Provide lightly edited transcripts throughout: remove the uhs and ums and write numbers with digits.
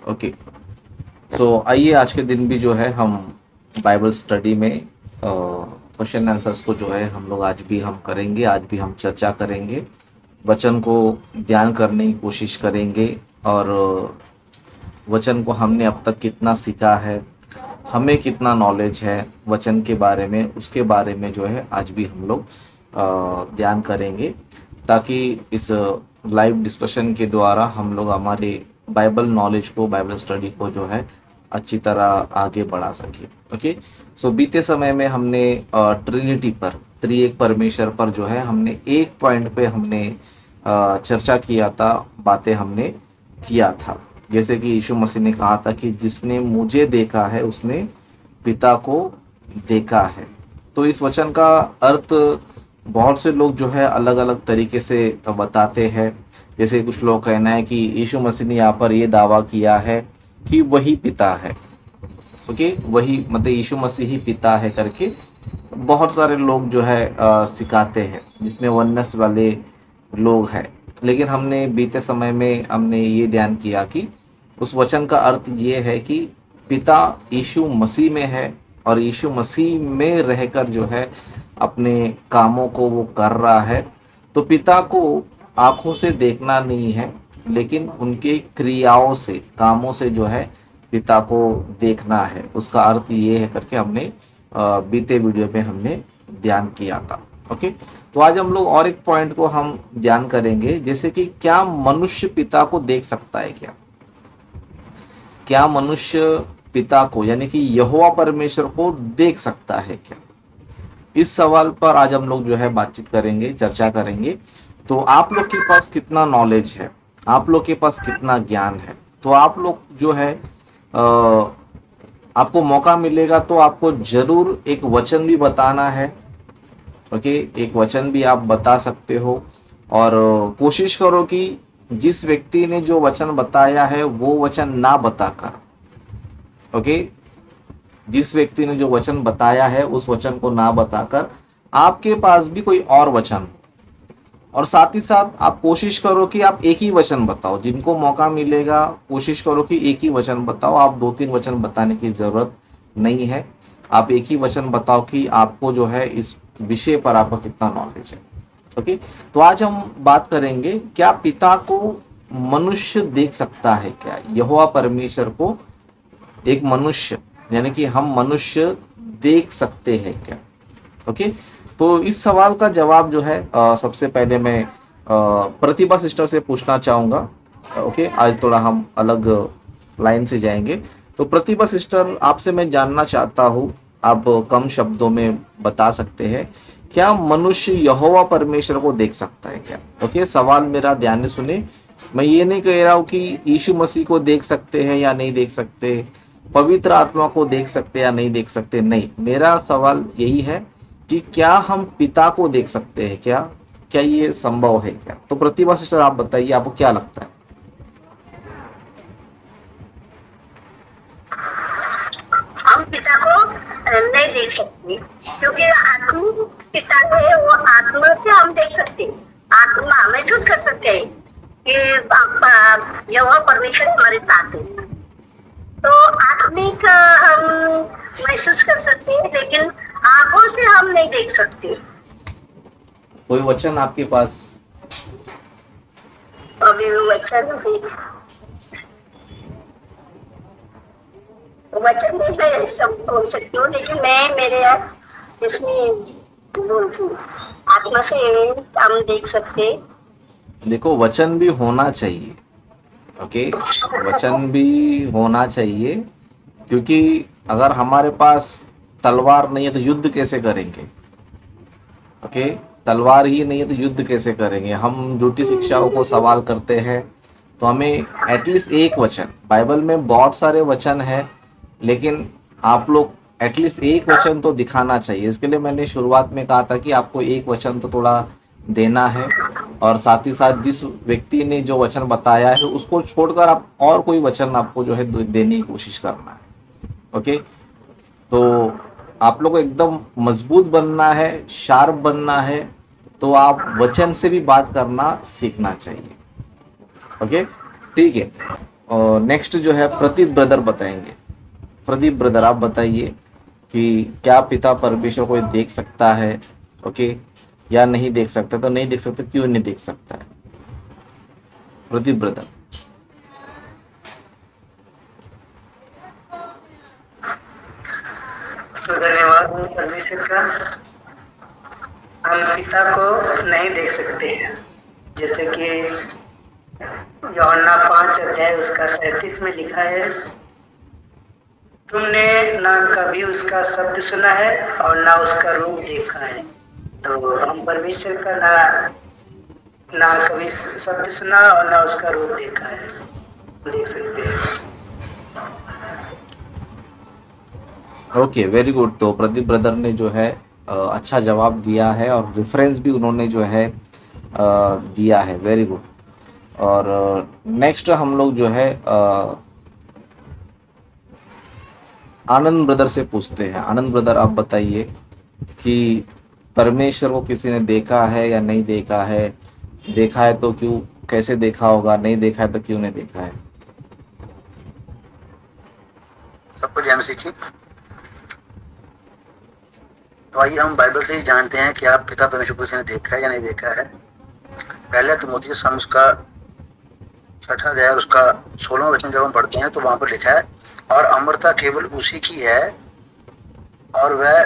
Okay, सो आइए आज के दिन भी जो है हम बाइबल स्टडी में क्वेश्चन आंसर्स को जो है हम लोग आज भी हम करेंगे, आज भी हम चर्चा करेंगे, वचन को ध्यान करने की कोशिश करेंगे और वचन को हमने अब तक कितना सीखा है, हमें कितना नॉलेज है वचन के बारे में, उसके बारे में जो है आज भी हम लोग ध्यान करेंगे, ताकि इस लाइव डिस्कशन के द्वारा हम लोग हमारे बाइबल नॉलेज को, बाइबल स्टडी को जो है अच्छी तरह आगे बढ़ा सके। ओके, सो बीते समय में हमने ट्रिनिटी पर, त्रिएक परमेश्वर पर जो है हमने एक पॉइंट पे हमने चर्चा किया था, बातें हमने किया था। जैसे कि यीशु मसीह ने कहा था कि जिसने मुझे देखा है उसने पिता को देखा है। तो इस वचन का अर्थ बहुत से लोग जो है अलग अलग तरीके से बताते हैं। जैसे कुछ लोग कहना है कि यीशु मसीह ने यहाँ पर ये दावा किया है कि वही पिता है। ओके, वही मतलब यीशु मसीह ही पिता है करके बहुत सारे लोग जो है सिखाते हैं, जिसमें वननेस वाले लोग हैं। लेकिन हमने बीते समय में हमने ये ध्यान किया कि उस वचन का अर्थ ये है कि पिता यीशु मसीह में है और यीशु मसीह में रहकर जो है अपने कामों को वो कर रहा है। तो पिता को आंखों से देखना नहीं है, लेकिन उनके क्रियाओं से, कामों से जो है पिता को देखना है। उसका अर्थ ये है करके हमने बीते वीडियो में हमने ध्यान किया था। ओके, तो आज हम लोग और एक पॉइंट को हम ध्यान करेंगे, जैसे कि क्या मनुष्य पिता को देख सकता है? क्या मनुष्य पिता को यानी कि यहोवा परमेश्वर को देख सकता है क्या? इस सवाल पर आज हम लोग जो है बातचीत करेंगे, चर्चा करेंगे। तो आप लोग के पास कितना नॉलेज है, आप लोग के पास कितना ज्ञान है, तो आप लोग जो है आपको मौका मिलेगा तो आपको जरूर एक वचन भी बताना है। ओके, एक वचन भी आप बता सकते हो और कोशिश करो कि जिस व्यक्ति ने जो वचन बताया है वो वचन ना बताकर, ओके, जिस व्यक्ति ने जो वचन बताया है उस वचन को ना बताकर आपके पास भी कोई और वचन, और साथ ही साथ आप कोशिश करो कि आप एक ही वचन बताओ। जिनको मौका मिलेगा कोशिश करो कि एक ही वचन बताओ, आप 2-3 वचन बताने की जरूरत नहीं है। आप एक ही वचन बताओ कि आपको जो है इस विषय पर आपका कितना नॉलेज है। ओके, तो आज हम बात करेंगे क्या पिता को मनुष्य देख सकता है क्या? यहोवा परमेश्वर को एक मनुष्य यानी कि हम मनुष्य देख सकते हैं क्या? ओके, तो इस सवाल का जवाब जो है सबसे पहले मैं प्रतिभा सिस्टर से पूछना चाहूंगा। ओके, आज थोड़ा हम अलग लाइन से जाएंगे। तो प्रतिभा सिस्टर, आपसे मैं जानना चाहता हूँ, आप कम शब्दों में बता सकते हैं, क्या मनुष्य यहोवा परमेश्वर को देख सकता है क्या? ओके, सवाल मेरा ध्यान से सुने। मैं ये नहीं कह रहा हूँ कि यीशु मसीह को देख सकते हैं या नहीं देख सकते, पवित्र आत्मा को देख सकते या नहीं देख सकते, नहीं। मेरा सवाल यही है कि क्या हम पिता को देख सकते हैं क्या? क्या ये संभव है क्या? तो प्रतिभा सिस्टर आप बताइए, आपको क्या लगता है? हम पिता को नहीं देख सकते, क्योंकि आत्मा पिता है, वो आत्मा से हम देख सकते हैं, आत्मा महसूस कर सकते हैं कि यहोवा परमेश्वर हमारे साथ है। तो आत्मिक हम महसूस कर सकते हैं, लेकिन आंखों से हम नहीं देख सकते। कोई वचन आपके पास? अभी वचन नहीं मैं सब बोल सकती हूँ, लेकिन मैं मेरे इसमें बोलती हूँ, आत्मा से हम देख सकते। देखो, वचन भी होना चाहिए। ओके, वचन भी होना चाहिए, क्योंकि अगर हमारे पास तलवार नहीं है तो युद्ध कैसे करेंगे? ओके, तलवार ही नहीं है तो युद्ध कैसे करेंगे? हम झूठी शिक्षाओं को सवाल करते हैं, तो हमें एटलीस्ट एक वचन, बाइबल में बहुत सारे वचन हैं, लेकिन आप लोग एटलीस्ट एक वचन तो दिखाना चाहिए। इसके लिए मैंने शुरुआत में कहा था कि आपको एक वचन तो थोड़ा देना है, और साथ ही साथ जिस व्यक्ति ने जो वचन बताया है उसको छोड़कर आप और कोई वचन आपको जो है देने की कोशिश करना है। ओके, तो आप लोग को एकदम मजबूत बनना है, शार्प बनना है, तो आप वचन से भी बात करना सीखना चाहिए। ओके, ठीक है। और नेक्स्ट जो है प्रदीप ब्रदर बताएंगे। प्रदीप ब्रदर आप बताइए कि क्या पिता परमेश्वर को देख सकता है, ओके, या नहीं देख सकता? तो नहीं देख सकता, क्यों नहीं देख सकता है प्रदीप ब्रदर? तो धन्यवाद परमेश्वर का। हम पिता को नहीं देख सकते हैं, जैसे कि यूहन्ना 5 अध्याय उसका 37 में लिखा है, तुमने ना कभी उसका शब्द सुना है और ना उसका रूप देखा है। तो हम परमेश्वर का ना कभी शब्द सुना और ना उसका रूप देखा है, देख सकते हैं। Okay, very good. तो प्रदीप ब्रदर ने जो है अच्छा जवाब दिया है और रेफरेंस भी उन्होंने जो है दिया है, वेरी गुड। और नेक्स्ट हम लोग जो है आनंद ब्रदर से पूछते हैं। आनंद ब्रदर आप बताइए कि परमेश्वर को किसी ने देखा है या नहीं देखा है? देखा है तो क्यों, कैसे देखा होगा? नहीं देखा है तो क्यों नहीं देखा है? सबको जय मसीह की। तो आइए हम बाइबल से ही जानते हैं कि आप पिता परमेश्वर को किसी ने देखा है या नहीं देखा है। पहले तिमोथी साम उसका 6 अध्याय और उसका 16वां वचन जब हम पढ़ते हैं तो वहां पर लिखा है, और अमरता केवल उसी की है और वह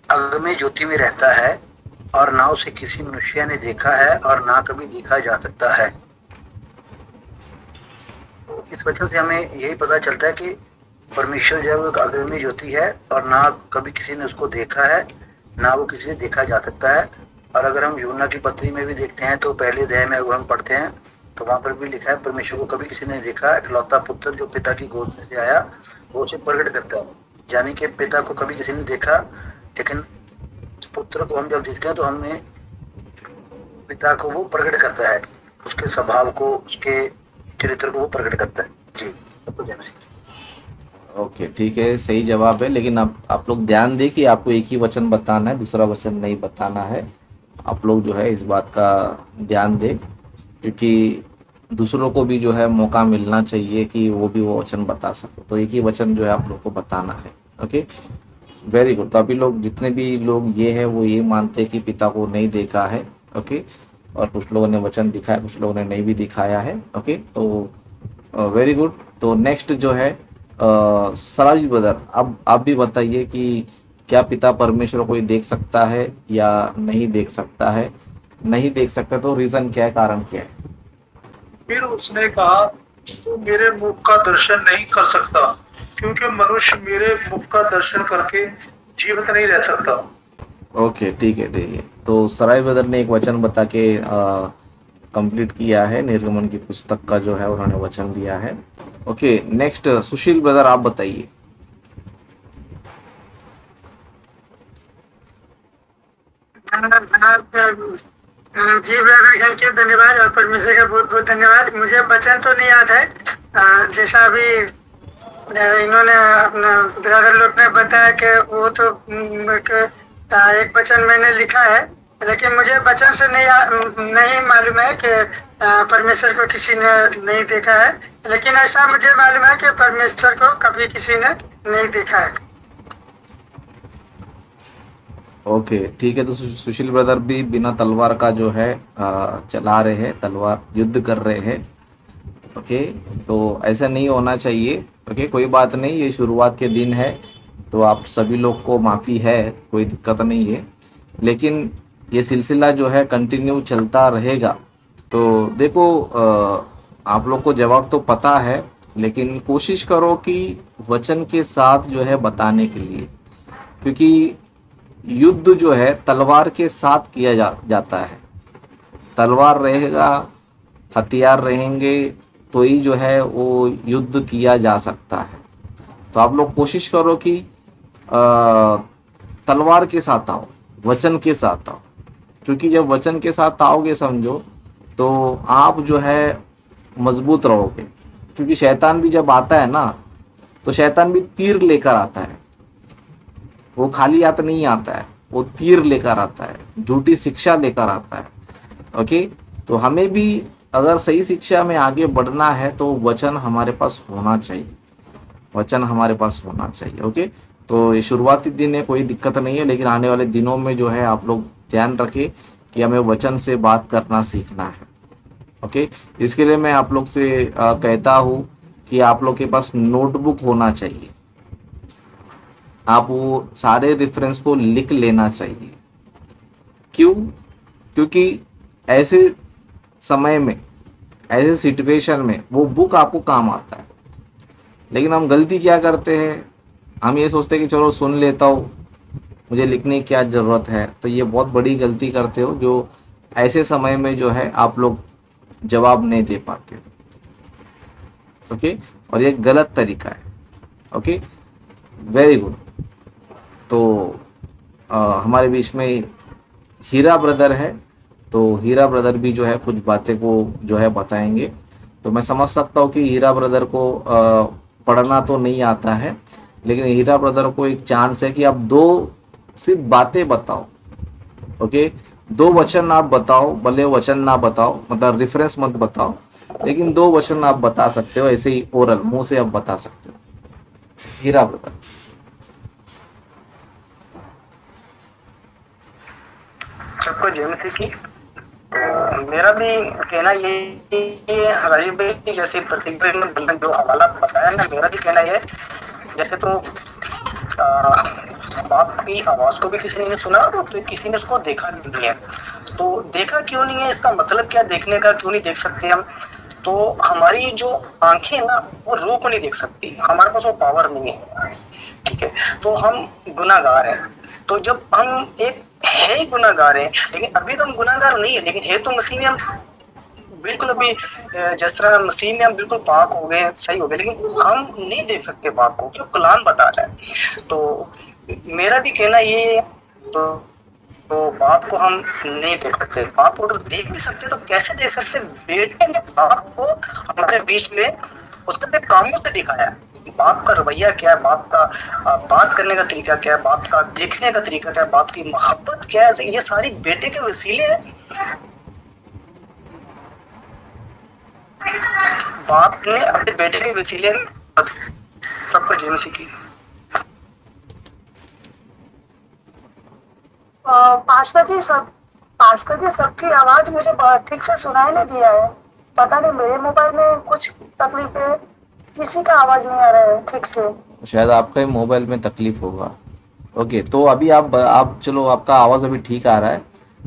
अगम्य ज्योति में रहता है और ना उसे किसी मनुष्य ने देखा है और ना कभी देखा जा सकता है। इस वचन से हमें यही पता चलता है कि परमेश्वर जो है वो एक अगम्य ज्योति है और ना कभी किसी ने उसको देखा है, ना वो किसी से देखा जा सकता है। और अगर हम यूहन्ना की पत्री में भी देखते हैं तो पहले अध्याय में अगर हम पढ़ते हैं तो वहां पर भी लिखा है, परमेश्वर को कभी किसी ने देखा, इकलौता पुत्र जो पिता की गोद में से आया वो उसे प्रकट करता है। यानी कि पिता को कभी किसी ने देखा, लेकिन पुत्र को हम जब देखते हैं तो हमें पिता को वो प्रकट करता है, उसके स्वभाव को, उसके चरित्र को वो प्रकट करता है। जी, सबको जय मसीह। ओके, ठीक है, सही जवाब है। लेकिन आप लोग ध्यान दें कि आपको एक ही वचन बताना है, दूसरा वचन नहीं बताना है। आप लोग जो है इस बात का ध्यान दें, क्योंकि दूसरों को भी जो है मौका मिलना चाहिए कि वो भी वो वचन बता सके। तो एक ही वचन जो है आप लोग को बताना है। Okay, very good. तो अभी लोग जितने भी लोग ये है वो ये मानते हैं कि पिता को नहीं देखा है। ओके, और कुछ लोगों ने वचन दिखाया, कुछ लोगों ने नहीं भी दिखाया है। ओके, तो वेरी गुड। तो नेक्स्ट जो है सराज ब्रदर, अब आप भी बताइए कि क्या पिता परमेश्वर को देख सकता है या नहीं देख सकता है? नहीं देख सकता तो रीजन क्या है, कारण क्या है? फिर उसने कहा, तू मेरे मुख का दर्शन नहीं कर सकता, क्योंकि मनुष्य मेरे मुख का दर्शन करके जीवित नहीं रह सकता। ओके, ठीक है, ठीक है। तो सराय ब्रदर ने एक वचन बता के कंप्लीट किया है, निर्गमन की पुस्तक का जो है उन्होंने वचन दिया है। ओके, नेक्स्ट सुशील ब्रदर आप बताइए। जी ब्रदर, थैंक यू, धन्यवाद। और परमेश्वर का बहुत बहुत धन्यवाद। मुझे वचन तो नहीं याद है, जैसा अभी इन्होंने अपना ब्रदर लोग ने बताया कि वो तो एक वचन मैंने लिखा है, लेकिन मुझे वचन से नहीं मालूम है कि परमेश्वर को किसी ने नहीं देखा है। लेकिन ऐसा मुझे मालूम है कि परमेश्वर को कभी किसी ने नहीं देखा है। ओके, ठीक है। तो सुशील ब्रदर भी बिना तलवार का जो है चला रहे हैं, तलवार युद्ध कर रहे हैं। ओके, तो ऐसा नहीं होना चाहिए। ओके, कोई बात नहीं, ये शुरुआत के दिन है तो आप सभी लोग को माफ़ी है, कोई दिक्कत नहीं है। लेकिन ये सिलसिला जो है कंटिन्यू चलता रहेगा। तो देखो, आप लोग को जवाब तो पता है, लेकिन कोशिश करो कि वचन के साथ जो है बताने के लिए, क्योंकि युद्ध जो है तलवार के साथ किया जाता है। तलवार रहेगा, हथियार रहेंगे तो ही जो है वो युद्ध किया जा सकता है। तो आप लोग कोशिश करो कि तलवार के साथ आओ, वचन के साथ आओ, क्योंकि जब वचन के साथ आओगे समझो तो आप जो है मजबूत रहोगे। क्योंकि शैतान भी जब आता है ना, तो शैतान भी तीर लेकर आता है, वो खाली हाथ नहीं आता है, वो तीर लेकर आता है, झूठी शिक्षा लेकर आता है। ओके, तो हमें भी अगर सही शिक्षा में आगे बढ़ना है तो वचन हमारे पास होना चाहिए, वचन हमारे पास होना चाहिए। ओके, तो ये शुरुआती दिन है, कोई दिक्कत नहीं है, लेकिन आने वाले दिनों में जो है आप लोग ध्यान रखें कि हमें वचन से बात करना सीखना है। ओके, इसके लिए मैं आप लोग से कहता हूँ कि आप लोग के पास नोटबुक होना चाहिए, आप वो सारे रेफरेंस को लिख लेना चाहिए। क्यों? क्योंकि ऐसे समय में, ऐसे सिचुएशन में वो बुक आपको काम आता है। लेकिन हम गलती क्या करते हैं, हम ये सोचते हैं कि चलो सुन लेता हूँ, मुझे लिखने की क्या ज़रूरत है। तो ये बहुत बड़ी गलती करते हो, जो ऐसे समय में जो है आप लोग जवाब नहीं दे पाते हो। ओके, और ये गलत तरीका है। Okay, very good. तो हमारे बीच में हीरा ब्रदर है, तो हीरा ब्रदर भी जो है कुछ बातें को जो है बताएंगे। तो मैं समझ सकता हूँ कि हीरा ब्रदर को पढ़ना तो नहीं आता है, लेकिन हीरा ब्रदर को एक चांस है कि आप दो सिर्फ बातें बताओ। ओके, दो वचन आप बताओ, भले वचन ना बताओ, मतलब रेफरेंस मत बताओ, लेकिन दो वचन आप बता सकते हो, ऐसे ही ओरल मुंह से आप बता सकते हो। हीरा ब्रदर। सबको जय मसीह की। मेरा भी कहना ये राजीव भाई जैसे प्रतिज्ञा में बंधन जो हवाला बताया ना, मेरा भी कहना ये जैसे तो बाप की आवाज को भी किसी ने नहीं सुना तो किसी ने उसको देखा नहीं है। तो देखा क्यों नहीं है, इसका मतलब क्या, देखने का क्यों नहीं देख सकते हम? तो हमारी जो आंखें ना वो रूह को नहीं देख सकती, हमारे पास वो पावर नहीं है। ठीक है, तो हम गुनाहगार हैं। तो जब हम एक है ही गुनाहगार हैं, लेकिन अभी तो हम गुनाहगार नहीं है, लेकिन है तो मसीह में हम बिल्कुल अभी जिस तरह मसीह में हम बिल्कुल पाक हो गए, सही हो गए, लेकिन हम नहीं देख सकते बाप को, क्यों? कुरान बता रहा है। तो मेरा भी कहना ये तो बाप को हम नहीं देख सकते। बाप को अगर देख भी सकते तो कैसे देख सकते? बेटे ने बाप को हमारे बीच में उसने कामों से दिखाया। बाप का रवैया क्या है, बाप का बात करने का तरीका क्या है, बाप का देखने का तरीका क्या है, बाप की मोहब्बत क्या है, ये सारी बेटे के वसीले हैं। बाप ने अपने बेटे के वसीले सबको जीवन सीखी। पास्टर जी सबकी आवाज मुझे ठीक से सुनाई नहीं दिया है। पता नहीं मेरे मोबाइल में कुछ तकलीफ है, किसी का आवाज नहीं आ रहा है ठीक से। शायद आपका ही मोबाइल में तकलीफ होगा। ओके, तो अभी आप चलो, आपका आवाज अभी ठीक आ रहा है।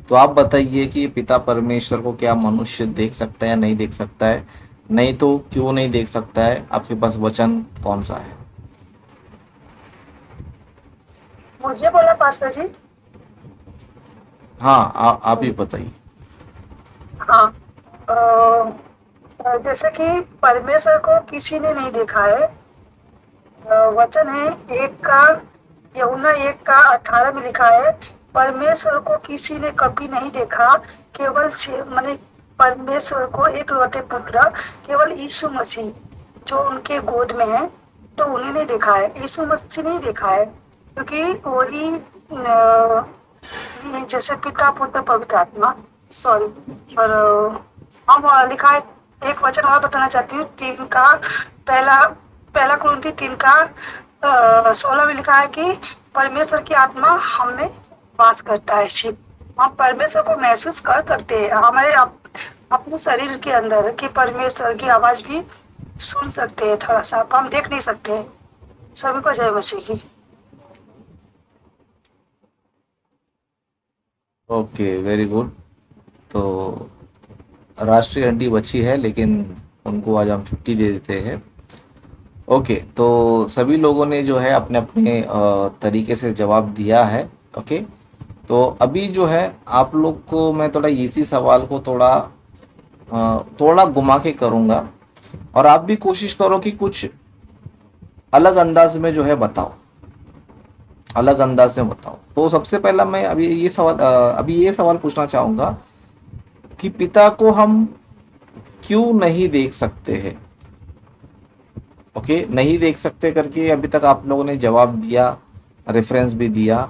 तो आप बताइए कि पिता परमेश्वर को क्या मनुष्य देख सकता है या नहीं देख सकता है? नहीं तो क्यों नहीं देख सकता है? आपके पास वचन कौन सा है? मुझे बोला पास्टर जी। हाँ, आप ही बताइए। हाँ, जैसे कि परमेश्वर को किसी ने नहीं देखा है। वचन है यूहन्ना 1:18 में लिखा है, परमेश्वर को किसी ने कभी नहीं देखा, केवल माने परमेश्वर को एकलौते पुत्र केवल यीशु मसीह जो उनके गोद में है, तो उन्हें नहीं देखा है, यीशु मसीह नहीं देखा है, क्योंकि वही जैसे पिता पुत्र पवित्र आत्मा और हम लिखा है। एक वचन और बताना चाहती हूँ, पहला कुरिन्थी 3:16 में लिखा है कि परमेश्वर की आत्मा हम में वास करता है। सिर्फ हम परमेश्वर को महसूस कर सकते हैं हमारे अपने शरीर के अंदर, कि परमेश्वर की आवाज भी सुन सकते हैं थोड़ा सा, हम देख नहीं सकते। सभी को जय मसीह की। Okay, very good. तो राष्ट्रीय हड्डी बची है, लेकिन उनको आज हम छुट्टी दे देते हैं। ओके, तो सभी लोगों ने जो है अपने अपने तरीके से जवाब दिया है। ओके, तो अभी जो है आप लोग को मैं थोड़ा इसी सवाल को थोड़ा घुमा के करूँगा, और आप भी कोशिश करो कि कुछ अलग अंदाज में जो है बताओ, अलग अंदाज में बताओ। तो सबसे पहला मैं अभी ये सवाल पूछना चाहूँगा कि पिता को हम क्यों नहीं देख सकते हैं? ओके, नहीं देख सकते करके अभी तक आप लोगों ने जवाब दिया, रेफरेंस भी दिया।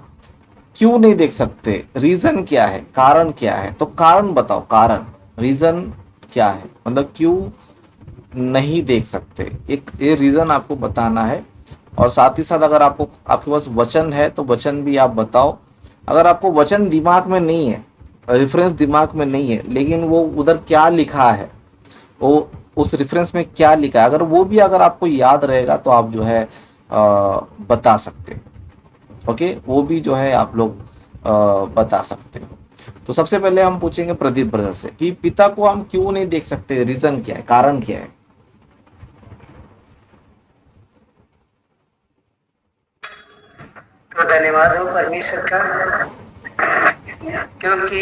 क्यों नहीं देख सकते? रीजन क्या है, कारण क्या है? तो कारण बताओ, कारण, रीजन क्या है, मतलब क्यों नहीं देख सकते, एक ये रीजन आपको बताना है। और साथ ही साथ अगर आपको आपके पास वचन है तो वचन भी आप बताओ। अगर आपको वचन दिमाग में नहीं है, रेफरेंस दिमाग में नहीं है, लेकिन वो उधर क्या लिखा है, वो उस रेफरेंस में क्या लिखा है, अगर वो भी अगर आपको याद रहेगा तो आप जो है बता सकते हो। ओके, वो भी जो है आप लोग बता सकते हो। तो सबसे पहले हम पूछेंगे प्रदीप ब्रदर से कि पिता को हम क्यों नहीं देख सकते, रीजन क्या है, कारण क्या है? तो धन्यवाद हो परमेश्वर का, क्योंकि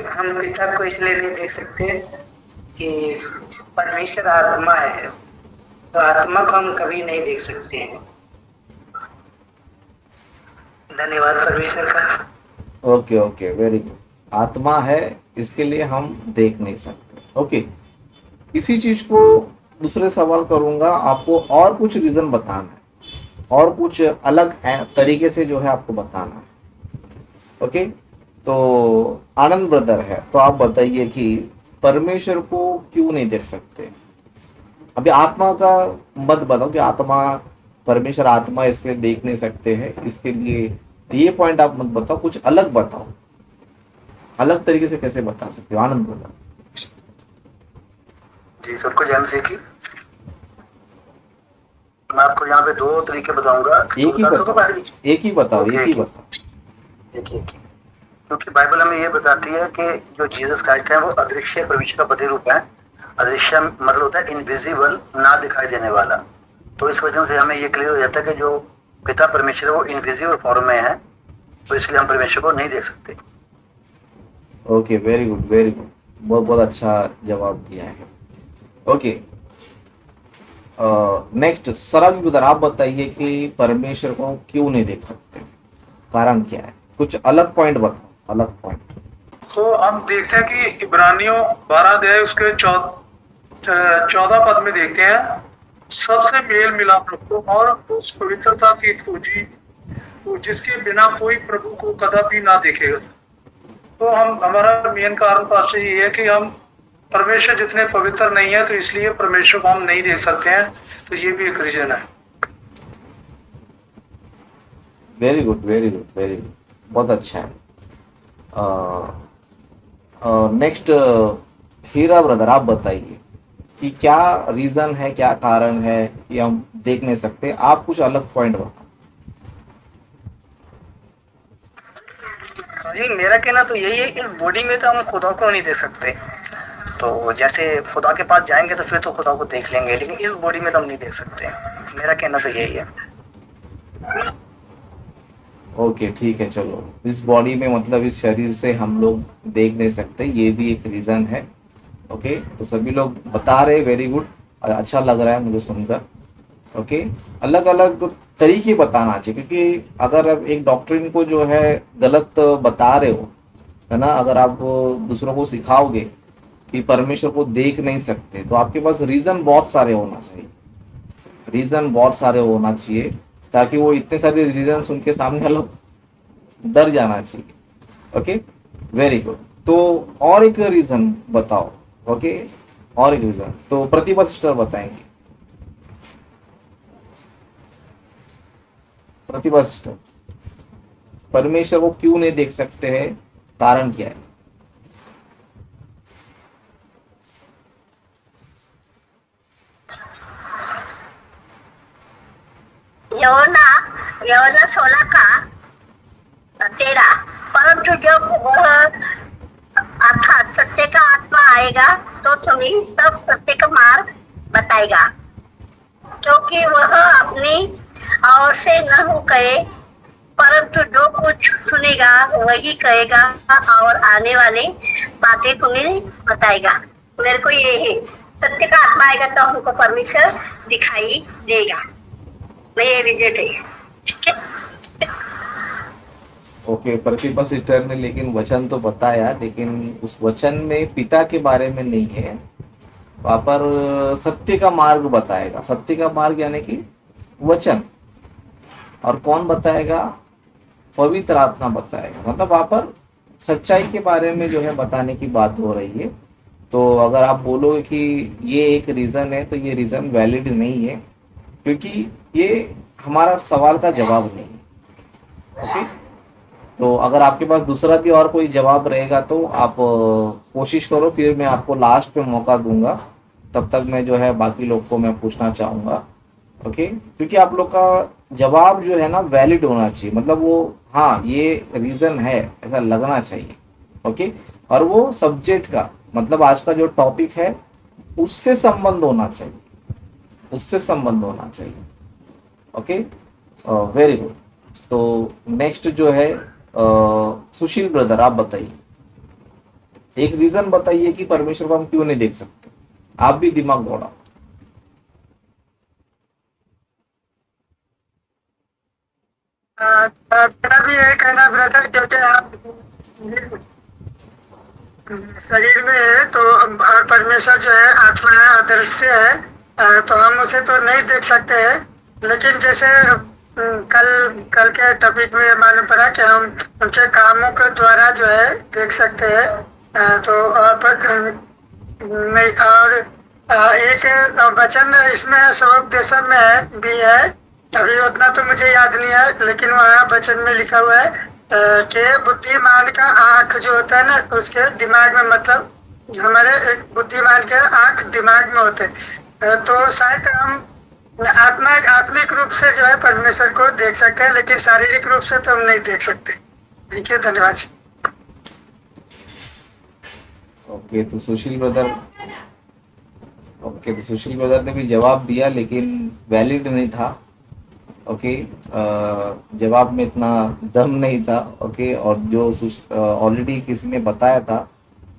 हम पिता को इसलिए नहीं देख सकते कि परमेश्वर आत्मा है, तो आत्मा को हम कभी नहीं देख सकते हैं। धन्यवाद परमेश्वर का। Okay okay, very good. आत्मा है इसके लिए हम देख नहीं सकते। ओके, इसी चीज को दूसरे सवाल करूंगा, आपको और कुछ रीजन बताना है और कुछ अलग तरीके से जो है आपको बताना है। ओके, तो आनंद ब्रदर है, तो आप बताइए कि परमेश्वर को क्यों नहीं देख सकते। अभी आत्मा का मत बताओ कि आत्मा, परमेश्वर आत्मा इसलिए देख नहीं सकते हैं, इसके लिए ये पॉइंट आप मत बताओ, कुछ अलग बताओ, अलग तरीके से कैसे बता सकते हो आनंद ब्रदर। जी, सबको जय मसीह की। मैं आपको यहाँ पे दो तरीके बताऊंगा। एक ही बताओ, एक ही बताओ, एक ही बताओ। क्योंकि बाइबल हमें ये बताती है कि जो जीसस क्राइस्ट है वो अदृश्य परमेश्वर का पति रूप है। अदृश्य मतलब होता है इनविजिबल, ना दिखाई देने वाला। तो इस वजह से हमें ये क्लियर हो जाता है कि जो पिता परमेश्वर वो इनविजिबल फॉर्म में है, तो इसलिए हम परमेश्वर को नहीं देख सकते। Okay, very good, very good, बहुत बहुत अच्छा जवाब दिया है। ओके, नेक्स्ट सरल उधर आप बताइए कि परमेश्वर को क्यों नहीं देख सकते, कारण क्या है, कुछ अलग पॉइंट बताओ, अलग पॉइंट। तो हम देखते हैं कि इब्रानियों 12 अध्याय उसके 14 पद में देखते हैं, सबसे मेल मिलाप रखो और उस पवित्रता की खोजी जिसके बिना कोई प्रभु को कदापि ना देखेगा। तो हमारा मेन कारण पास ये है कि हम परमेश्वर जितने पवित्र नहीं है, तो इसलिए परमेश्वर को हम नहीं देख सकते हैं। तो ये भी एक रीजन है। Very good, very good, very good, बहुत अच्छा है। नेक्स्ट हीरा ब्रदर, आप बताइए कि क्या रीजन है, क्या कारण है कि हम देख नहीं सकते, आप कुछ अलग पॉइंट बताओ। जी, मेरा कहना तो यही है, इस बॉडी में तो हम खुदा को नहीं देख सकते। तो जैसे खुदा के पास जाएंगे तो फिर तो खुदा को देख लेंगे, लेकिन इस बॉडी में तो हम नहीं देख सकते। मेरा कहना तो यही है। ओके, ठीक है, चलो, इस बॉडी में मतलब इस शरीर से हम लोग देख नहीं सकते, ये भी एक रीजन है। ओके, तो सभी लोग बता रहे, वेरी गुड, अच्छा लग रहा है मुझे सुनकर। ओके, अलग अलग तरीके बताना चाहिए, क्योंकि अगर आप एक डॉक्ट्रिन को जो है गलत बता रहे हो, है ना, अगर आप दूसरों को सिखाओगे कि परमेश्वर को देख नहीं सकते, तो आपके पास रीजन बहुत सारे होना चाहिए, रीजन बहुत सारे होना चाहिए, ताकि वो इतने सारे रीजन सुन के सामने वाला डर जाना चाहिए। Okay, very good. तो और एक रीजन बताओ। ओके, और एक रीजन तो प्रतिभा सिस्टर बताएंगे। प्रतिभा सिस्टर, परमेश्वर को क्यों नहीं देख सकते हैं, कारण क्या है? यौना 16 का 13, परंतु जब वह अर्थात सत्य का आत्मा आएगा तो तुम्हें सब सत्य का मार्ग बताएगा, क्योंकि वह अपनी ओर से न हो कहे, परंतु जो कुछ सुनेगा वही कहेगा और आने वाली बातें तुम्हें बताएगा। मेरे को ये है, सत्य का आत्मा आएगा तो हमको परमेश्वर दिखाई देगा। ये रिजल्ट है। ठीक है। ओके, प्रतिभा सिस्टर ने लेकिन वचन तो बताया, लेकिन उस वचन में पिता के बारे में नहीं है, वहां पर सत्य का मार्ग बताएगा। सत्य का मार्ग यानी कि वचन, और कौन बताएगा? पवित्र आत्मा बताएगा। मतलब वहां पर सच्चाई के बारे में जो है बताने की बात हो रही है। तो अगर आप बोलोगे कि ये एक रीज़न है, तो ये रीज़न वैलिड नहीं है, क्योंकि ये हमारा सवाल का जवाब नहीं है। ओके, तो अगर आपके पास दूसरा भी और कोई जवाब रहेगा तो आप कोशिश करो, फिर मैं आपको लास्ट में मौका दूंगा, तब तक मैं जो है बाकी लोग को मैं पूछना चाहूँगा। ओके, क्योंकि आप लोग का जवाब जो है ना वैलिड होना चाहिए, मतलब वो हाँ ये रीज़न है ऐसा लगना चाहिए। ओके, और वो सब्जेक्ट का मतलब आज का जो टॉपिक है उससे संबंध होना चाहिए, उससे संबंध होना चाहिए। Okay, very good. तो नेक्स्ट जो है सुशील ब्रदर, आप बताइए, एक रीजन बताइए कि परमेश्वर को हम क्यों नहीं देख सकते। आप भी दिमाग दौड़ाओ। मेरा भी यही कहना ब्रदर, क्योंकि आप शरीर में है तो और परमेश्वर जो है आत्मा है, अदृश्य है, तो हम उसे तो नहीं देख सकते हैं। लेकिन जैसे कल कल के टॉपिक में मालूम पड़ा कि हम उनके कामों के द्वारा जो है देख सकते हैं। तो नहीं, और एक वचन इसमें स्वोपदेशन में है भी है, अभी उतना तो मुझे याद नहीं है, लेकिन वहाँ वचन में लिखा हुआ है कि बुद्धिमान का आंख जो होता है ना उसके दिमाग में, मतलब हमारे एक बुद्धिमान के आंख दिमाग में होते हैं। तो शायद हम आत्मिक रूप से जो है परमेश्वर को देख सकते हैं, लेकिन शारीरिक रूप से तो हम नहीं देख सकते। ठीक है, धन्यवाद। ओके, तो सुशील ब्रदर, ओके तो सुशील ब्रदर ने भी जवाब दिया लेकिन वैलिड नहीं था। ओके, जवाब में इतना दम नहीं था। ओके, और जो ऑलरेडी किसी ने बताया था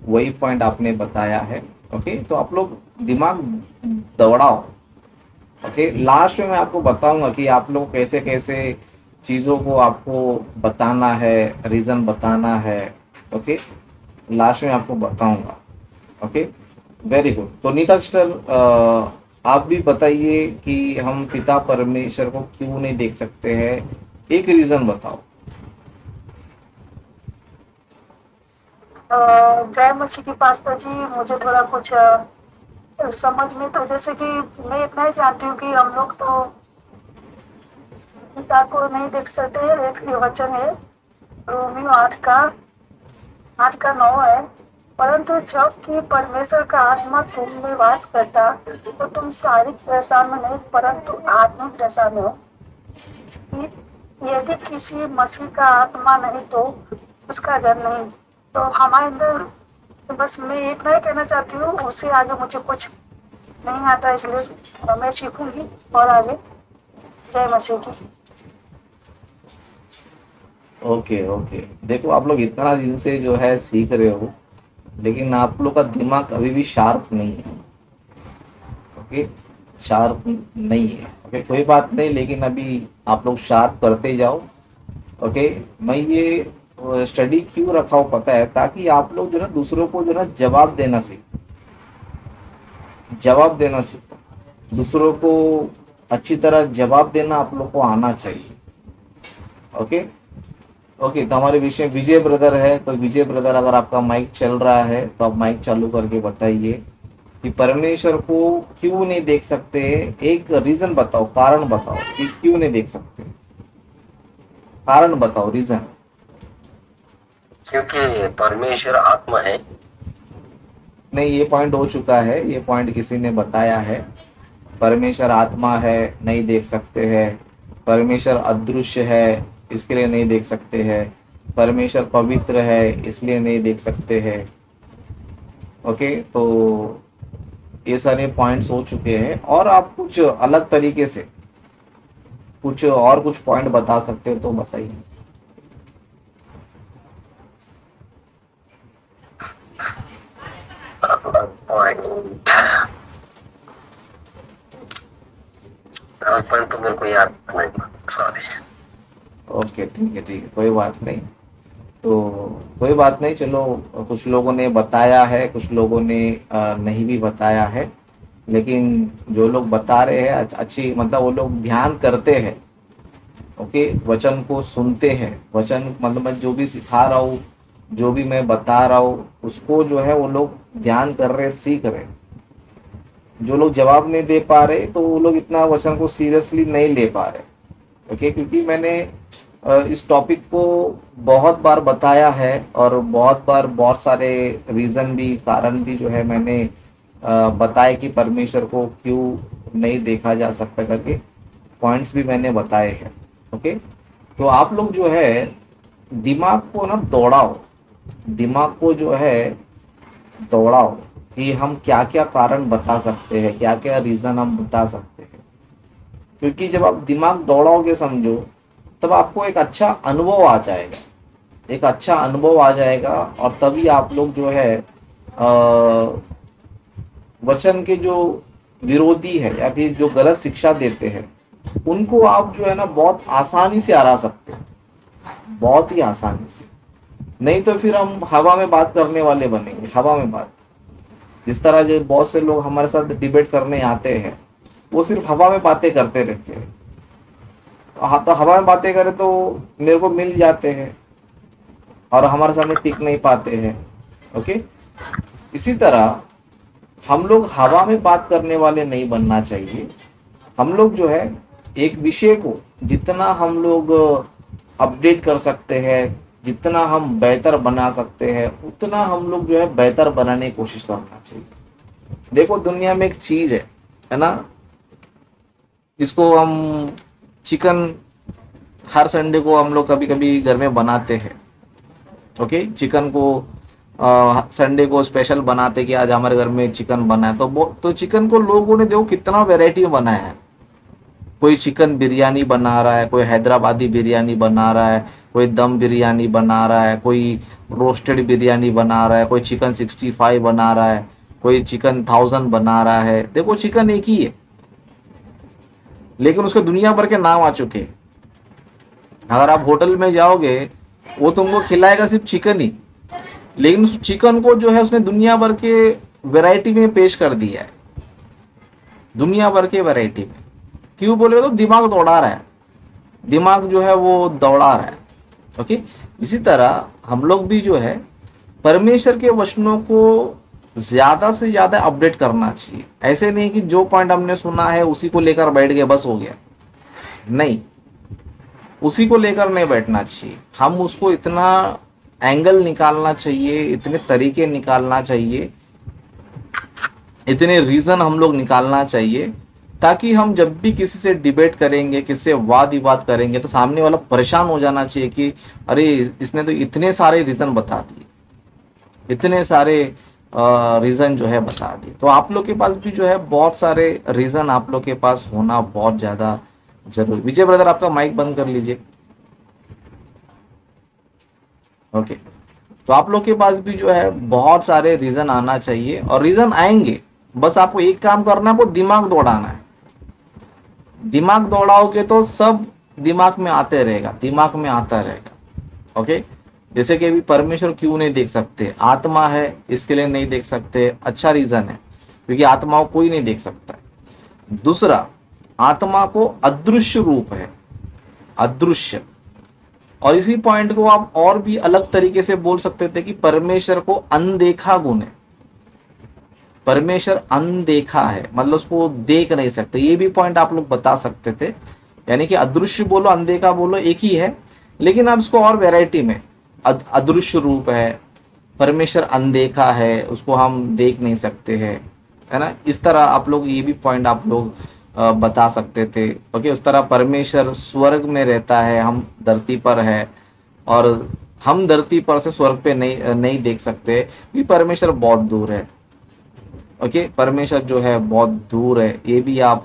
वही पॉइंट आपने बताया है। ओके, तो आप लोग दिमाग दौड़ाओ। ओके, लास्ट में मैं आपको बताऊंगा कि आप लोग कैसे कैसे चीज़ों को आपको बताना है, रीज़न बताना है। ओके, लास्ट में आपको बताऊंगा। Okay, very good. तो नीता सिस्टर, आप भी बताइए कि हम पिता परमेश्वर को क्यों नहीं देख सकते हैं, एक रीजन बताओ। जय मसीह की पास्ता जी, मुझे थोड़ा कुछ समझ में, तो जैसे कि मैं इतना ही जानती हूँ कि हम लोग तो पिता को नहीं देख सकते। एक वचन है रोमियो 8:9 है, परंतु जब कि परमेश्वर का आत्मा तुम में वास करता तो तुम शारीरिक दशा में नहीं परंतु आत्मिक दशा में हो। यदि किसी मसीह का आत्मा नहीं तो उसका जन्म नहीं। तो हमारे अंदर बस मैं इतना ही कहना चाहती हूँ, उससे आगे मुझे कुछ नहीं आता, इसलिए मैं सीखूंगी और आगे। जय मसीह की। ओके ओके, देखो आप लोग इतना दिन से जो है सीख रहे हो, लेकिन आप लोग का दिमाग अभी भी शार्प नहीं है। ओके, शार्प नहीं है। ओके, कोई बात नहीं, लेकिन अभी आप लोग शार्प करते जाओ। ओके, मैं ये स्टडी क्यों रखा हूँ पता है, ताकि आप लोग जो है दूसरों को जो है जवाब देना सीखो, जवाब देना सीखो। दूसरों को अच्छी तरह जवाब देना आप लोग को आना चाहिए। ओके ओके, तो हमारे विजय ब्रदर है, तो विजय ब्रदर अगर आपका माइक चल रहा है तो आप माइक चालू करके बताइए कि परमेश्वर को क्यों नहीं देख सकते। एक रीजन बताओ, कारण बताओ कि क्यों नहीं देख सकते, कारण बताओ, रीजन। क्योंकि परमेश्वर आत्मा है। नहीं, ये पॉइंट हो चुका है, ये पॉइंट किसी ने बताया है। परमेश्वर आत्मा है, नहीं देख सकते हैं। परमेश्वर अदृश्य है, इसके लिए नहीं देख सकते हैं। परमेश्वर पवित्र है, इसलिए नहीं देख सकते हैं। ओके, तो ये सारे पॉइंट्स हो चुके हैं, और आप कुछ अलग तरीके से कुछ और कुछ पॉइंट बता सकते हो तो बताइए। पॉइंट तो मेरे को याद नहीं, सॉरी। ओके, ठीक है, कोई बात नहीं। तो कोई बात नहीं, चलो कुछ लोगों ने बताया है, कुछ लोगों ने नहीं भी बताया है, लेकिन जो लोग बता रहे हैं अच्छी, मतलब वो लोग ध्यान करते हैं। ओके, वचन को सुनते हैं, वचन मतलब मैं जो भी सिखा रहा हूँ, जो भी मैं बता रहा हूँ, उसको जो है वो लोग ध्यान कर रहे, सीख रहे। जो लोग जवाब नहीं दे पा रहे तो वो लोग इतना वचन को सीरियसली नहीं ले पा रहे। ओके, क्योंकि मैंने इस टॉपिक को बहुत बार बताया है और बहुत बार बहुत सारे रीज़न भी, कारण भी जो है मैंने बताए कि परमेश्वर को क्यों नहीं देखा जा सकता करके पॉइंट्स भी मैंने बताए हैं। ओके, तो आप लोग जो है दिमाग को ना दौड़ाओ, दिमाग को जो है दौड़ाओ कि हम क्या क्या कारण बता सकते हैं, क्या क्या रीज़न हम बता सकते हैं। क्योंकि जब आप दिमाग दौड़ाओगे समझो, तब आपको एक अच्छा अनुभव आ जाएगा, एक अच्छा अनुभव आ जाएगा और तभी आप लोग जो है वचन के जो विरोधी है या फिर जो गलत शिक्षा देते हैं उनको आप जो है ना बहुत आसानी से हरा सकते हैं, बहुत ही आसानी से। नहीं तो फिर हम हवा में बात करने वाले बनेंगे, हवा में बात। जिस तरह जो बहुत से लोग हमारे साथ डिबेट करने आते हैं वो सिर्फ हवा में बातें करते रहते हैं। तो हवा में बातें करें तो मेरे को मिल जाते हैं और हमारे सामने टिक नहीं पाते हैं। ओके, इसी तरह हम लोग हवा में बात करने वाले नहीं बनना चाहिए। हम लोग जो है एक विषय को जितना हम लोग अपडेट कर सकते हैं, जितना हम बेहतर बना सकते हैं, उतना हम लोग जो है बेहतर बनाने की कोशिश करना चाहिए। देखो, दुनिया में एक चीज है ना, जिसको हम चिकन हर संडे को हम लोग कभी कभी घर में बनाते हैं। ओके, चिकन को संडे को स्पेशल बनाते कि आज हमारे घर में चिकन बना है। तो चिकन को लोगों ने देखो कितना वैरायटी में बनाया है। कोई चिकन बिरयानी बना रहा है, कोई हैदराबादी बिरयानी बना रहा है, कोई दम बिरयानी बना रहा है, कोई रोस्टेड बिरयानी बना रहा है, कोई चिकन 65 बना रहा है, कोई चिकन 1000 बना रहा है। देखो, चिकन एक ही है लेकिन उसके दुनिया भर के नाम आ चुके हैं। अगर आप होटल में जाओगे वो तुमको खिलाएगा सिर्फ चिकन ही, लेकिन उस चिकन को जो है उसने दुनिया भर के वैरायटी में पेश कर दिया है, दुनिया भर के वैरायटी में। क्यों बोले तो दिमाग दौड़ा रहा है, दिमाग जो है वो दौड़ा रहा है। ओके, इसी तरह हम लोग भी जो है परमेश्वर के वचनों को ज्यादा से ज्यादा अपडेट करना चाहिए। ऐसे नहीं कि जो पॉइंट हमने सुना है उसी को लेकर बैठ गए बस हो गया, नहीं, उसी को लेकर नहीं बैठना चाहिए। हम उसको इतना एंगल निकालना चाहिए, इतने तरीके निकालना चाहिए, इतने रीजन हम लोग निकालना चाहिए ताकि हम जब भी किसी से डिबेट करेंगे, किसी से वाद विवाद करेंगे तो सामने वाला परेशान हो जाना चाहिए कि अरे इसने तो इतने सारे रीजन बता दिए, इतने सारे रीजन जो है बता दिए। तो आप लोग के पास भी जो है बहुत सारे रीजन आप लोग के पास होना बहुत ज्यादा जरूरी। विजय ब्रदर, आपका माइक बंद कर लीजिए। ओके, तो आप लोग के पास भी जो है बहुत सारे रीजन आना चाहिए और रीजन आएंगे, बस आपको एक काम करना है, वो दिमाग दौड़ाना है। दिमाग दौड़ाओगे तो सब दिमाग में आते रहेगा, दिमाग में आता रहेगा। ओके, जैसे कि अभी परमेश्वर क्यों नहीं देख सकते, आत्मा है इसके लिए नहीं देख सकते। अच्छा रीजन है, क्योंकि आत्मा को कोई नहीं देख सकता है। दूसरा, आत्मा को अदृश्य रूप है, अदृश्य। और इसी पॉइंट को आप और भी अलग तरीके से बोल सकते थे कि परमेश्वर को अनदेखा गुण है। परमेश्वर अनदेखा है, मतलब उसको देख नहीं सकते। ये भी पॉइंट आप लोग बता सकते थे। यानी कि अदृश्य बोलो, अनदेखा बोलो, एक ही है, लेकिन आप इसको और वैरायटी में, अदृश्य रूप है, परमेश्वर अनदेखा है, उसको हम देख नहीं सकते हैं, है ना। इस तरह आप लोग ये भी पॉइंट आप लोग बता सकते थे। ओके, उस तरह परमेश्वर स्वर्ग में रहता है, हम धरती पर है, और हम धरती पर से स्वर्ग पे नहीं देख सकते कि परमेश्वर बहुत दूर है। ओके, परमेश्वर जो है बहुत दूर है, ये भी आप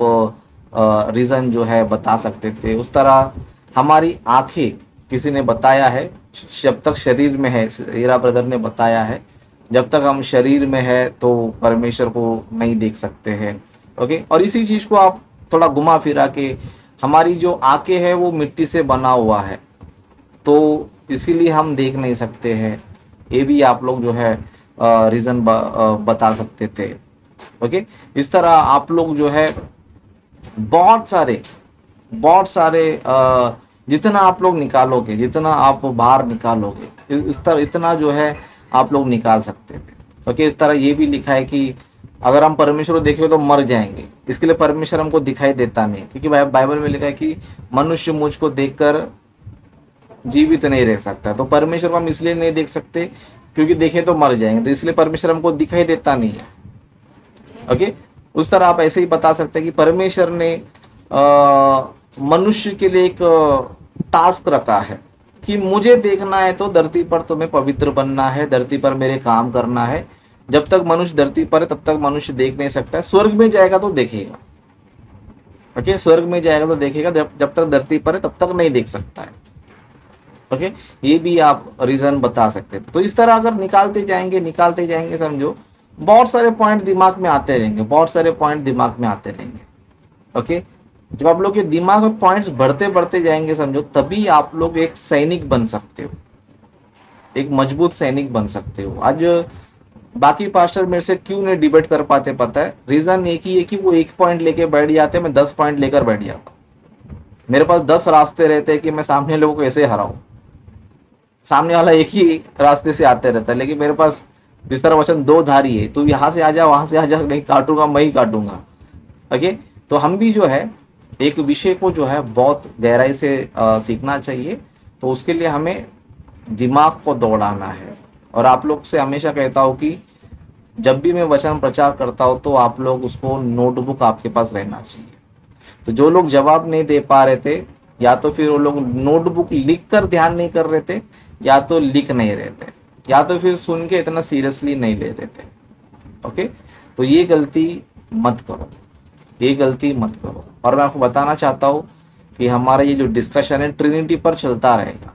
रीजन जो है बता सकते थे। उस तरह हमारी आंखें, किसी ने बताया है, जब तक शरीर में है, हीरा ब्रदर ने बताया है, जब तक हम शरीर में है तो परमेश्वर को नहीं देख सकते हैं। ओके, और इसी चीज को आप थोड़ा घुमा फिरा के, हमारी जो आंखें है वो मिट्टी से बना हुआ है तो इसीलिए हम देख नहीं सकते हैं, ये भी आप लोग जो है रीजन बता सकते थे। ओके, इस तरह आप लोग जो है बहुत सारे जितना आप लोग निकालोगे, जितना आप बाहर निकालोगे, इस तरह इतना जो है आप लोग निकाल सकते थे। ओके, इस तरह ये भी लिखा है कि अगर हम परमेश्वर को देखेंगे तो मर जाएंगे, इसके लिए परमेश्वर हमको दिखाई देता नहीं, क्योंकि बाइबल में लिखा है कि मनुष्य मुझको देखकर जीवित नहीं रह सकता। तो परमेश्वर को हम इसलिए नहीं देख सकते क्योंकि देखे तो मर जाएंगे, तो इसलिए परमेश्वर हमको दिखाई देता नहीं है। ओके, उस तरह आप ऐसे ही बता सकते हैं कि परमेश्वर ने मनुष्य के लिए एक टास्क रखा है कि मुझे देखना है तो धरती पर तुम्हें पवित्र बनना है, धरती पर मेरे काम करना है। जब तक मनुष्य धरती पर है तब तक मनुष्य देख नहीं सकता है, स्वर्ग में जाएगा तो देखेगा। ओके, स्वर्ग में जाएगा तो देखेगा, जब तक धरती पर है तब तक नहीं देख सकता है। ओके, ये भी आप रीजन बता सकते थे। तो इस तरह अगर निकालते जाएंगे समझो बहुत सारे पॉइंट दिमाग में आते रहेंगे। ओके, जब आप लोग के दिमाग में पॉइंट्स बढ़ते जाएंगे समझो, तभी आप लोग एक सैनिक बन सकते हो, एक मजबूत सैनिक बन सकते हो। आज बाकी पास्टर मेरे से क्यों नहीं डिबेट कर पाते पता है? रीजन एक ही है कि वो 1 पॉइंट लेके बैठ जाते, मैं 10 पॉइंट लेकर बैठ जाता। मेरे पास 10 रास्ते रहते हैं कि मैं सामने लोगों को ऐसे हराऊं, सामने वाला एक ही रास्ते से आते रहता है। लेकिन मेरे पास जिस तरह वचन 2 धारी है, तू यहाँ से आ जा, वहां से आ जा, नहीं काटूंगा मैं ही काटूंगा। ओके, तो हम भी जो है एक विषय को जो है बहुत गहराई से सीखना चाहिए। तो उसके लिए हमें दिमाग को दौड़ाना है। और आप लोग से हमेशा कहता हूँ कि जब भी मैं वचन प्रचार करता हूँ तो आप लोग उसको नोटबुक आपके पास रहना चाहिए। तो जो लोग जवाब नहीं दे पा रहे थे, या तो फिर वो लोग नोटबुक लिख कर ध्यान नहीं कर रहे थे, या तो लिख नहीं रहे थे, या तो फिर सुन के इतना सीरियसली नहीं ले रहे थे। ओके, तो ये गलती मत करो। और मैं आपको बताना चाहता हूँ कि हमारा ये जो डिस्कशन है ट्रिनिटी पर चलता रहेगा।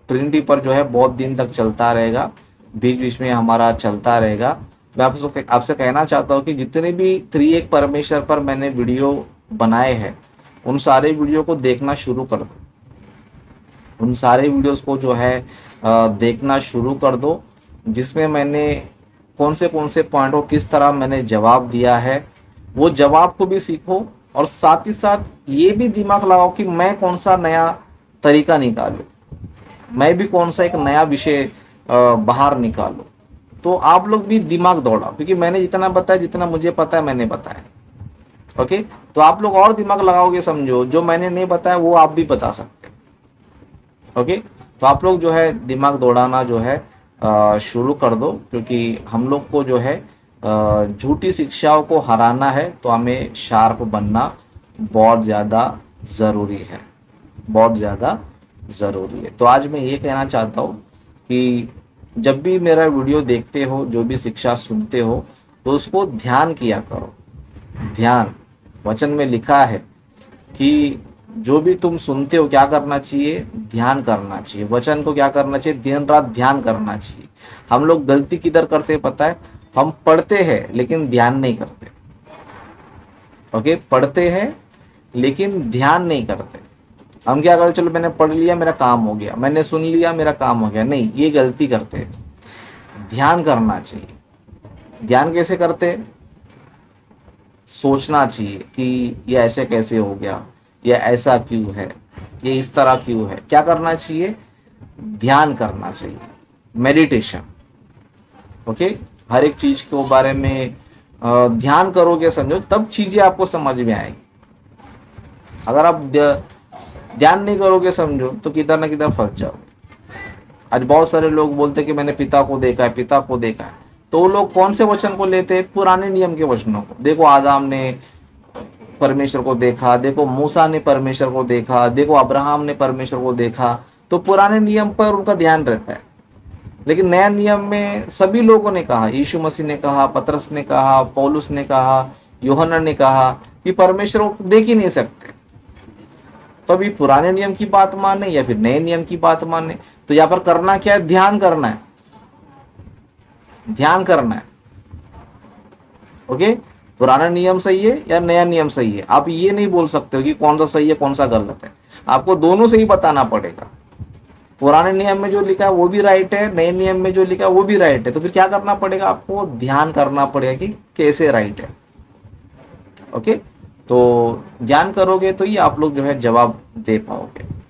ट्रिनिटी पर जो है बहुत दिन तक चलता रहेगा, बीच बीच में हमारा चलता रहेगा। मैं आपसे कहना चाहता हूँ कि जितने भी 3 एक परमेश्वर पर मैंने वीडियो बनाए हैं, उन सारे वीडियो को देखना शुरू कर दो। उन सारे वीडियोस को जो है देखना शुरू कर दो, जिसमें मैंने कौन से पॉइंट को किस तरह मैंने जवाब दिया है, वो जवाब को भी सीखो। और साथ ही साथ ये भी दिमाग लगाओ कि मैं कौन सा नया तरीका निकालूं, मैं भी कौन सा एक नया विषय बाहर निकालूं। तो आप लोग भी दिमाग दौड़ाओ, क्योंकि मैंने जितना बताया, जितना मुझे पता है मैंने बताया। ओके, तो आप लोग और दिमाग लगाओगे समझो, जो मैंने नहीं बताया वो आप भी बता सकते। ओके, तो आप लोग जो है दिमाग दौड़ाना जो है शुरू कर दो, क्योंकि हम लोग को जो है झूठी शिक्षाओं को हराना है, तो हमें शार्प बनना बहुत ज़्यादा ज़रूरी है। तो आज मैं ये कहना चाहता हूँ कि जब भी मेरा वीडियो देखते हो, जो भी शिक्षा सुनते हो, तो उसको ध्यान किया करो। ध्यान, वचन में लिखा है कि जो भी तुम सुनते हो क्या करना चाहिए? ध्यान करना चाहिए। वचन को क्या करना चाहिए? दिन रात ध्यान करना चाहिए। हम लोग गलती किधर करते हैं पता है? हम पढ़ते हैं लेकिन ध्यान नहीं करते। ओके, पढ़ते हैं लेकिन ध्यान नहीं करते। हम क्या करते? चलो मैंने पढ़ लिया, मेरा काम हो गया, मैंने सुन लिया, मेरा काम हो गया। नहीं, ये गलती करते हैं। ध्यान करना चाहिए। ध्यान कैसे करते? सोचना चाहिए कि ये ऐसे कैसे हो गया, ये ऐसा क्यों है, ये इस तरह क्यों है। क्या करना चाहिए? ध्यान करना चाहिए, मेडिटेशन। ओके, हर एक चीज के बारे में ध्यान करोगे समझो, तब चीजें आपको समझ में आएगी। अगर आप ध्यान नहीं करोगे समझो, तो किधर ना किधर फंस जाओगे। आज बहुत सारे लोग बोलते हैं कि मैंने पिता को देखा है, तो वो लोग कौन से वचन को लेते हैं? पुराने नियम के वचनों को। देखो आदम ने परमेश्वर को देखा, देखो मूसा ने परमेश्वर को देखा, देखो अब्राहम ने परमेश्वर को देखा। तो पुराने नियम पर उनका ध्यान रहता है। लेकिन नया नियम में सभी लोगों ने कहा, यीशु मसीह ने कहा, पतरस ने कहा, पौलुस ने कहा, यूहन्ना ने कहा कि परमेश्वर को देख ही नहीं सकते। तो अभी पुराने नियम की बात माने या फिर नए नियम की बात माने? तो यहाँ पर करना क्या है? ध्यान करना है। ओके, पुराना नियम सही है या नया नियम सही है? आप ये नहीं बोल सकते हो कि कौन सा सही है कौन सा गलत है। आपको दोनों से ही बताना पड़ेगा। पुराने नियम में जो लिखा है वो भी राइट है, नए नियम में जो लिखा है वो भी राइट है। तो फिर क्या करना पड़ेगा? आपको ध्यान करना पड़ेगा कि कैसे राइट है। ओके, तो ध्यान करोगे तो ही आप लोग जो है जवाब दे पाओगे।